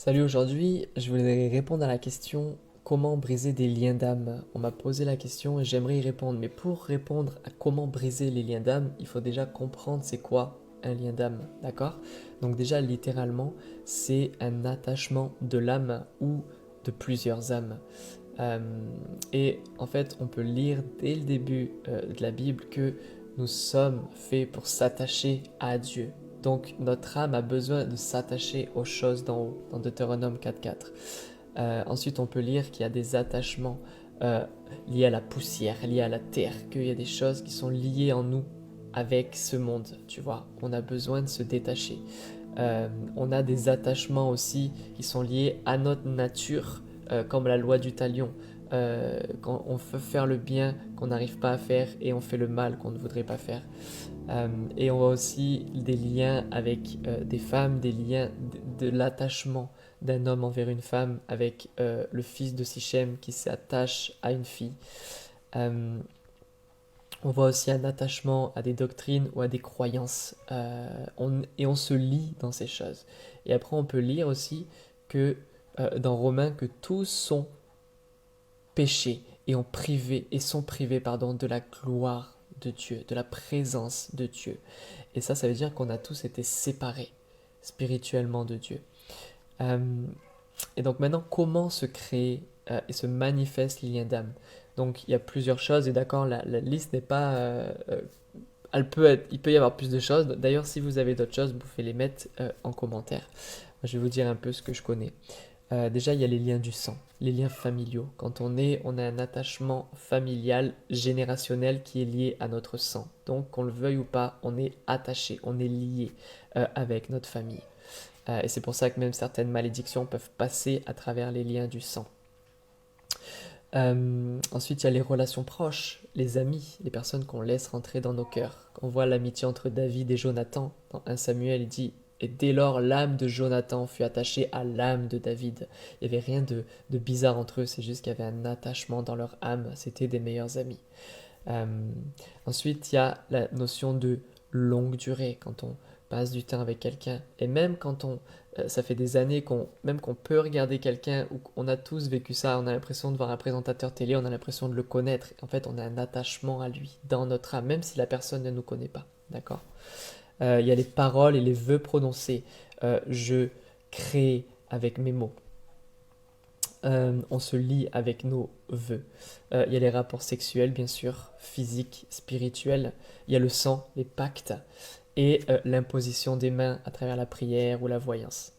Salut, aujourd'hui, je voudrais répondre à la question comment briser des liens d'âme. On m'a posé la question et j'aimerais y répondre. Mais pour répondre à comment briser les liens d'âme, il faut déjà comprendre c'est quoi un lien d'âme, d'accord? Donc déjà, littéralement, c'est un attachement de l'âme ou de plusieurs âmes. Euh, et en fait, on peut lire dès le début de la Bible que nous sommes faits pour s'attacher à Dieu. Donc notre âme a besoin de s'attacher aux choses d'en haut, dans Deutéronome 4.4. Ensuite, on peut lire qu'il y a des attachements euh, liés à la poussière, liés à la terre, qu'il y a des choses qui sont liées en nous avec ce monde, tu vois. On a besoin de se détacher. On a des attachements aussi qui sont liés à notre nature, comme la loi du talion. Quand on veut faire le bien qu'on n'arrive pas à faire et on fait le mal qu'on ne voudrait pas faire. Et on voit aussi des liens avec des femmes, des liens de l'attachement d'un homme envers une femme avec le fils de Sichem qui s'attache à une fille. Euh, on voit aussi un attachement à des doctrines ou à des croyances. Et on se lie dans ces choses. Et après, on peut lire aussi que dans Romains que tous sont péchés et sont privés pardon, de la gloire de Dieu, de la présence de Dieu. Et ça veut dire qu'on a tous été séparés spirituellement de Dieu. Euh, et donc maintenant, comment se crée et se manifeste le lien d'âme? Donc il y a plusieurs choses, et d'accord, la liste n'est pas... il peut y avoir plus de choses. D'ailleurs, si vous avez d'autres choses, vous pouvez les mettre en commentaire. Moi, je vais vous dire un peu ce que je connais. Déjà, il y a les liens du sang, les liens familiaux. Quand on a un attachement familial générationnel qui est lié à notre sang. Donc, qu'on le veuille ou pas, on est attaché, on est lié avec notre famille. Et c'est pour ça que même certaines malédictions peuvent passer à travers les liens du sang. Ensuite, il y a les relations proches, les amis, les personnes qu'on laisse rentrer dans nos cœurs. On voit l'amitié entre David et Jonathan. Dans 1 Samuel, il dit et dès lors, l'âme de Jonathan fut attachée à l'âme de David. Il n'y avait rien de bizarre entre eux, c'est juste qu'il y avait un attachement dans leur âme. C'était des meilleurs amis. Euh, Ensuite, il y a la notion de longue durée, quand on passe du temps avec quelqu'un. Et même quand ça fait des années même qu'on peut regarder quelqu'un, ou qu'on a tous vécu ça, on a l'impression de voir un présentateur télé, on a l'impression de le connaître. En fait, on a un attachement à lui, dans notre âme, même si la personne ne nous connaît pas. D'accord? Il y a les paroles et les vœux prononcés. Je crée avec mes mots. On se lie avec nos vœux. Il y a les rapports sexuels, bien sûr, physiques, spirituels. Il y a le sang, les pactes et l'imposition des mains à travers la prière ou la voyance.